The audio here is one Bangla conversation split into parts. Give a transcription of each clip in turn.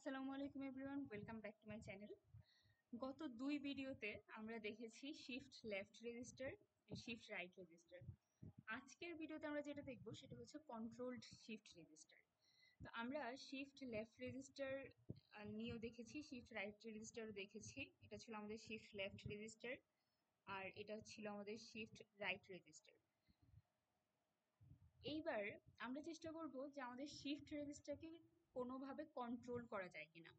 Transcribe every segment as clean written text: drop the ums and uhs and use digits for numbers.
আসসালামু আলাইকুম everyone, welcome back to my channel. গত দুই ভিডিওতে আমরা দেখেছি shift left register, shift right register. আজকের ভিডিওতে আমরা যেটা দেখব সেটা হচ্ছে কন্ট্রোলড শিফট রেজিস্টার। তো আমরা শিফট লেফট রেজিস্টার নিয়েও দেখেছি, শিফট রাইট রেজিস্টারও দেখেছি। এটা ছিল আমাদের শিফট লেফট রেজিস্টার আর এটা ছিল আমাদের শিফট রাইট রেজিস্টার। এইবার আমরা চেষ্টা করব যে আমাদের শিফট রেজিস্টারকে কোনোভাবে কন্ট্রোল করা যায় কিনা।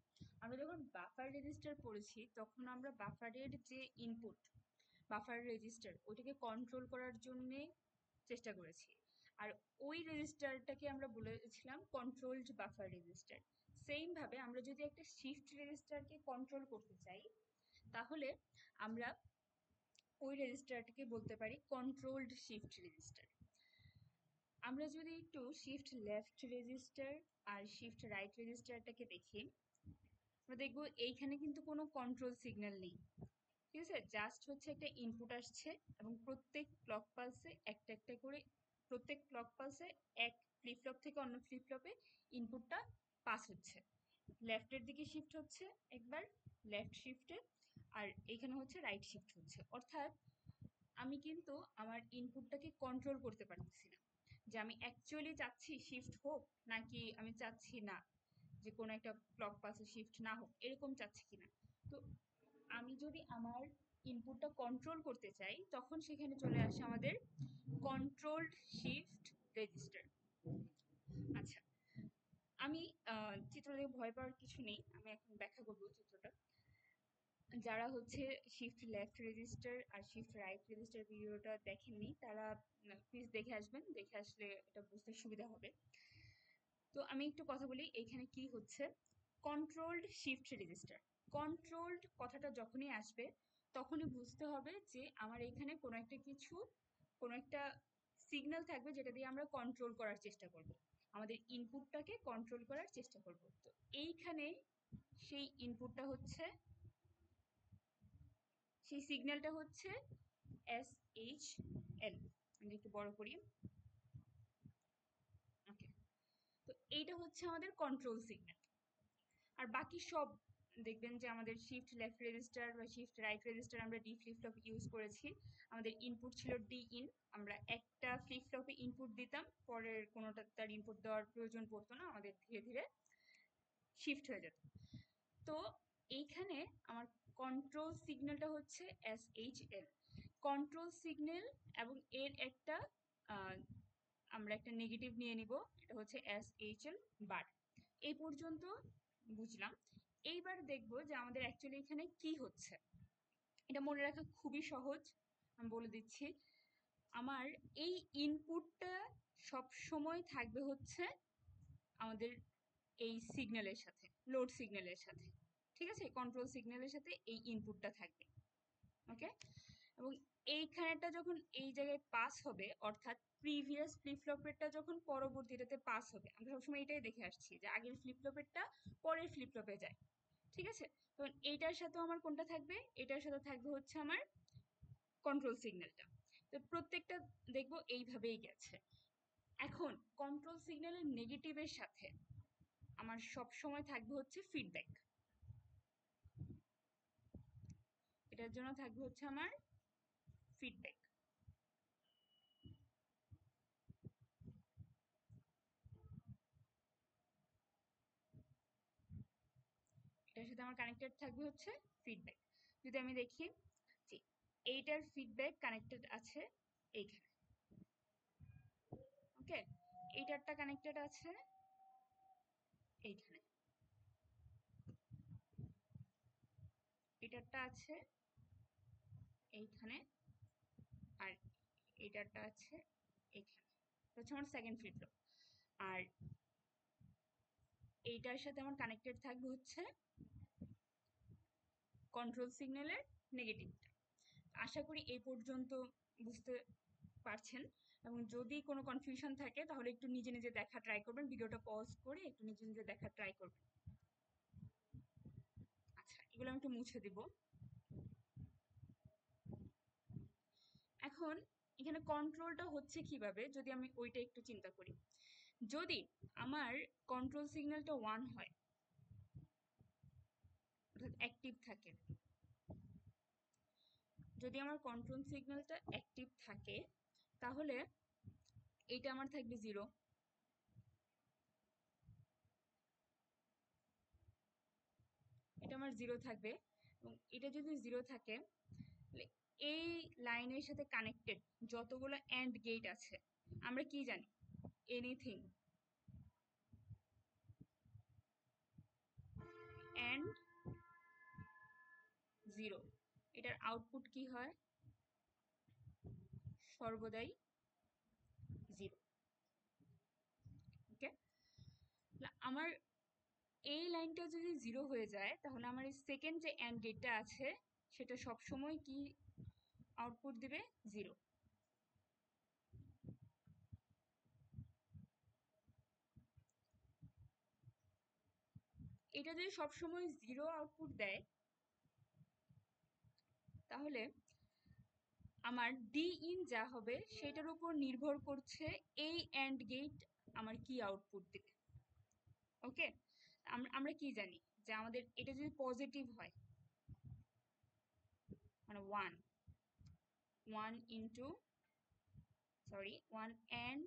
আমরা যখন বাফার রেজিস্টার পড়েছি তখন আমরা বাফারের যে ইনপুট, বাফার রেজিস্টার, ওইটাকে কন্ট্রোল করার জন্যে চেষ্টা করেছি। আর ওই রেজিস্টারটাকে আমরা বলেছিলাম কন্ট্রোলড বাফার রেজিস্টার। সেমভাবে আমরা যদি একটা শিফট রেজিস্টারকে কন্ট্রোল করতে চাই তাহলে আমরা ওই রেজিস্টারটাকে বলতে পারি কন্ট্রোলড শিফট রেজিস্টার। আমরা যদি একটু শিফট লেফট রেজিস্টার আর শিফট রাইট রেজিস্টারটাকে দেখি, আমরা দেখবো এইখানে কিন্তু কোনো কন্ট্রোল সিগন্যাল নেই। ঠিক আছে, জাস্ট হচ্ছে একটা ইনপুট আসছে এবং প্রত্যেক ক্লক পালসে একটা একটা করে, প্রত্যেক ক্লক পালসে এক ফ্লিপ ফ্লপ থেকে অন্য ফ্লিপ ফ্লপে ইনপুটটা পাস হচ্ছে। লেফটের দিকে শিফট হচ্ছে একবার, লেফট শিফটে, আর এখানে হচ্ছে রাইট শিফট হচ্ছে। অর্থাৎ আমি কিন্তু আমার ইনপুটটাকে কন্ট্রোল করতে পারতেছি না, যে আমি অ্যাকচুয়ালি চাচ্ছি শিফট হোক নাকি আমি চাচ্ছি না যে কোনো একটা ক্লক পাসে শিফট না হোক, এরকম চাচ্ছি কিনা। তো আমি যদি আমার ইনপুটটা কন্ট্রোল করতে চাই তখন সেখানে চলে আসে আমাদের কন্ট্রোলড শিফট রেজিস্টার। আচ্ছা, আমি চিত্র দেখে ভয় পাওয়ার কিছু নেই, আমি এখন ব্যাখ্যা করবো চিত্রটা। যারা হচ্ছে শিফট লেফট রেজিস্টার আর শিফট রাইট রেজিস্টার ভিডিওটা দেখেননি তারা প্লিজ দেখে আসবেন, দেখে আসলে এটা বুঝতে সুবিধা হবে। তো আমি একটু কথা বলি এখানে কি হচ্ছে। কন্ট্রোলড শিফট রেজিস্টার, কন্ট্রোলড কথাটা যখনই আসবে তখনই বুঝতে হবে যে আমার এখানে কোনো একটা কিছু, কোনো একটা সিগন্যাল থাকবে যেটা দিয়ে আমরা কন্ট্রোল করার চেষ্টা করব, আমাদের ইনপুটটাকে কন্ট্রোল করার চেষ্টা করব। তো এইখানে সেই ইনপুটটা হচ্ছে, সেই সিগন্যালটা হচ্ছে SHL। আমি একটু বড় করি। ওকে, তো এইটা হচ্ছে আমাদের কন্ট্রোল সিগন্যাল। আর বাকি সব দেখবেন যে আমাদের শিফট লেফট রেজিস্টার বা শিফট রাইট রেজিস্টার আমরা ডি ফ্লিপ ফ্লপ ইউজ করেছি। আমাদের ইনপুট ছিল ডি ইন, আমরা একটা ফ্লিপ ফ্লপে ইনপুট দিতাম, পরের কোনোটা তার ইনপুট দেওয়ার প্রয়োজন পড়তো না, আমাদের ধীরে ধীরে শিফট হয়ে যেত। তো এইখানে আমার কন্ট্রোল সিগন্যালটা হচ্ছে SHL, কন্ট্রোল সিগন্যাল, এবং এর একটা আমরা একটা নেগেটিভ নিয়ে নিব, এটা হচ্ছে SHL বার। এই পর্যন্ত বুঝলাম। এইবার দেখব যে আমাদের অ্যাকচুয়ালি এখানে কি হচ্ছে। এটা মনে রাখা খুবই সহজ, আমি বলে দিচ্ছি। আমার এই ইনপুটটা সব সময় থাকবে হচ্ছে আমাদের এই সিগন্যালের সাথে, লোড সিগন্যালের সাথে। ঠিক আছে, কন্ট্রোল সিগন্যালের সাথে এই ইনপুটটা থাকবে। ওকে, এবং এইখানেটা যখন এই জায়গায় পাস হবে, অর্থাৎ প্রিভিয়াস ফ্লিপ ফ্লপেরটা যখন পরবর্তীটাতে পাস হবে, আমরা সবসময় এটাই দেখে আসছি যে আগের ফ্লিপ ফ্লপেরটা পরের ফ্লিপ ফ্লপে যায়। ঠিক আছে, তখন এইটার সাথেও আমার কোনটা থাকবে, এটার সাথে থাকবে হচ্ছে আমার কন্ট্রোল সিগন্যালটা। তো প্রত্যেকটা দেখবো এইভাবেই গেছে। এখন কন্ট্রোল সিগন্যালের নেগেটিভের সাথে আমার সব সময় থাকবে হচ্ছে ফিডব্যাক। এটার জন্য থাকবে হচ্ছে আমার ফিডব্যাক। এটার সাথে আমার কানেক্টেড থাকবে হচ্ছে ফিডব্যাক। যদি আমি দেখি যে এইটার ফিডব্যাক কানেক্টেড আছে এইখানে, ওকে, এইটারটা কানেক্টেড আছে এইখানে, এটারটা আছে এইখানে, আর এটারটা আছে এইখানে। এটা হচ্ছে আমার সেকেন্ড ফ্লিপ ফ্লপ। আর এইটার সাথে আমার কানেক্টেড থাকবে হচ্ছে কন্ট্রোল সিগন্যালের নেগেটিভটা। আশা করি এই পর্যন্ত বুঝতে পারছেন, এবং যদি কোনো কনফিউশন থাকে তাহলে একটু নিজে নিজে দেখা ট্রাই করবেন, ভিডিওটা পজ করে একটু নিজে নিজে দেখা ট্রাই করবেন। আচ্ছা, এগুলো আমি একটু মুছে দিব। এখন এখানে কন্ট্রোলটা হচ্ছে কিভাবে, যদি আমি ওইটা একটু চিন্তা করি। যদি আমার কন্ট্রোল সিগন্যালটা 1 হয়, অর্থাৎ অ্যাক্টিভ থাকে। যদি আমার কন্ট্রোল সিগন্যালটা অ্যাক্টিভ থাকে তাহলে এটা আমার থাকবে 0, এটা আমার 0 থাকবে। এবং এটা যদি 0 থাকে তাহলে এই লাইনের সাথে কানেক্টেড যতগুলো অ্যান্ড গেট আছে আমরা কি জানি, এনিথিং অ্যান্ড 0, এটার আউটপুট কি হয়, সর্বদাই 0। ওকে, আমার এই লাইনটা যদি 0 হয়ে যায় তাহলে আমার এই সেকেন্ড যে অ্যান্ড গেটটা আছে সেটা সবসময় কি আউটপুট দিবে, 0। এটা যদি সবসময় 0 আউটপুট দেয় তাহলে আমার ডি ইন যা হবে সেটার উপর নির্ভর করছে এই অ্যান্ড গেট আমার কি আউটপুট দিবে। ওকে, আমরা কি জানি যে আমাদের এটা যদি পজিটিভ হয় মানে 1 into 1 and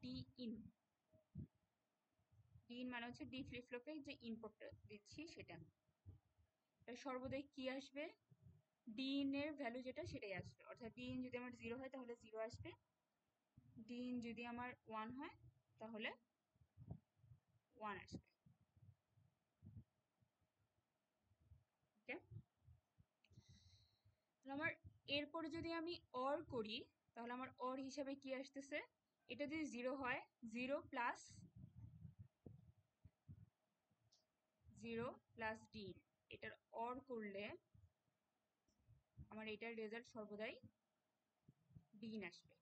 D in, D in মানে হচ্ছে ডি ফ্লিপ ফ্লপে যে ইনপুটটা দিচ্ছি সেটা সর্বদাই কি আসবে, ডি ইন এর ভ্যালু যেটা সেটাই আসবে। অর্থাৎ ডি ইন যদি আমার 0 হয় তাহলে 0 আসবে, ডি ইন যদি আমার 1 হয় তাহলে 1 আসবে। ওকে, আমার এরপরে যদি আমি অর করি তাহলে আমার অর হিসাবে কি আসতেছে, এটা যদি 0 হয় 0 প্লাস 0 প্লাস ডি, এটার অর করলে আমার এটার রেজাল্ট সর্বদাই ডিন আসবে।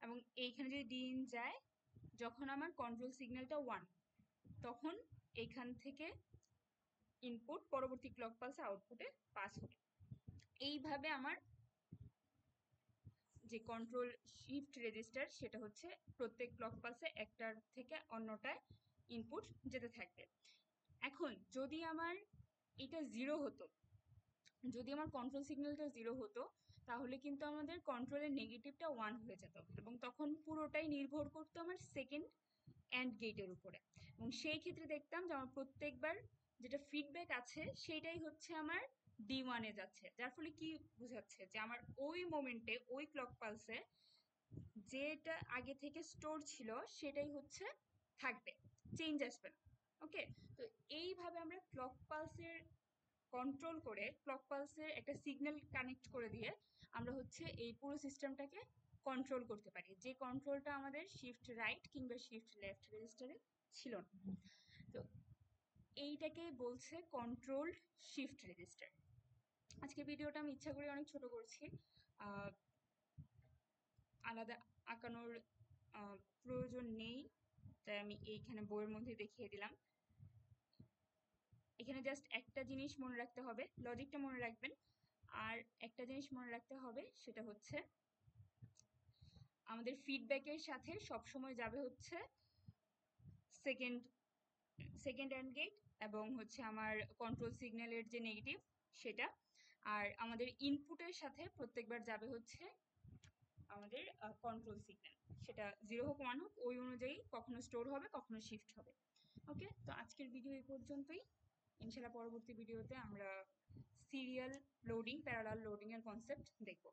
এবং এইখানে যদি ডিন যায়, যখন আমার কন্ট্রোল সিগন্যালটা 1 তখন এখান থেকে ইনপুট পরবর্তী ক্লক পালসে আউটপুটে পাস হবে। এইভাবে আমার যে কন্ট্রোল শিফট রেজিস্টার সেটা হচ্ছে প্রত্যেক ক্লক পালসে একটার থেকে অন্যটায় ইনপুট যেতে থাকবে। এখন যদি আমার এটা 0 হতো, যদি আমার কন্ট্রোল সিগন্যালটা 0 হতো তাহলে কিন্তু আমাদের কন্ট্রোলের নেগেটিভটা 1 হয়ে যেত এবং তখন পুরোটাই নির্ভর করতো আমার সেকেন্ড অ্যান্ড গেটের উপরে। এবং সেই ক্ষেত্রে দেখতাম যে আমার প্রত্যেকবার যেটা ফিডব্যাক আছে সেটাই হচ্ছে আমার D1-এ যাচ্ছে, যার ফলে কি বোঝাচ্ছে যে আমার ওই মোমেন্টে ওই ক্লক পালসে যেটা আগে থেকে স্টোর ছিল সেটাই হচ্ছে থাকবে, চেঞ্জ আসবে না। ওকে, তো এইভাবে আমরা ক্লক পালসের কন্ট্রোল করে ক্লক পালসের একটা সিগন্যাল কানেক্ট করে দিয়ে আমরা হচ্ছে এই পুরো সিস্টেমটাকে কন্ট্রোল করতে পারি, যে কন্ট্রোলটা আমাদের শিফট রাইট কিংবা শিফট লেফট রেজিস্টারে ছিল না। তো এইটাকে বলছে কন্ট্রোলড শিফট রেজিস্টার। আজকে ভিডিওটা আমি ইচ্ছা করে অনেক ছোট করছি, আলাদা আঁকানোর প্রয়োজন নেই, তাই আমি এইখানে বইয়ের মধ্যে দেখিয়ে দিলাম। এখানে জাস্ট একটা জিনিস মনে রাখতে হবে, লজিকটা মনে রাখবেন, আর একটা জিনিস মনে রাখতে হবে সেটা হচ্ছে আমাদের ফিডব্যাকের সাথে সবসময় যাবে হচ্ছে সেকেন্ড অ্যান্ড গেট এবং হচ্ছে আমার কন্ট্রোল সিগন্যালের যে নেগেটিভ সেটা, আর আমাদের ইনপুটের সাথে প্রত্যেকবার যাবে হচ্ছে আমাদের কন্ট্রোল সিগন্যাল, সেটা 0 হোক 1 হোক ওই অনুযায়ী কখনো স্টোর হবে কখনো শিফট হবে। ওকে, তো আজকের ভিডিও এই পর্যন্তই। ইনশাআল্লাহ পরবর্তী ভিডিওতে আমরা সিরিয়াল লোডিং প্যারালাল লোডিং এর কনসেপ্ট দেখব।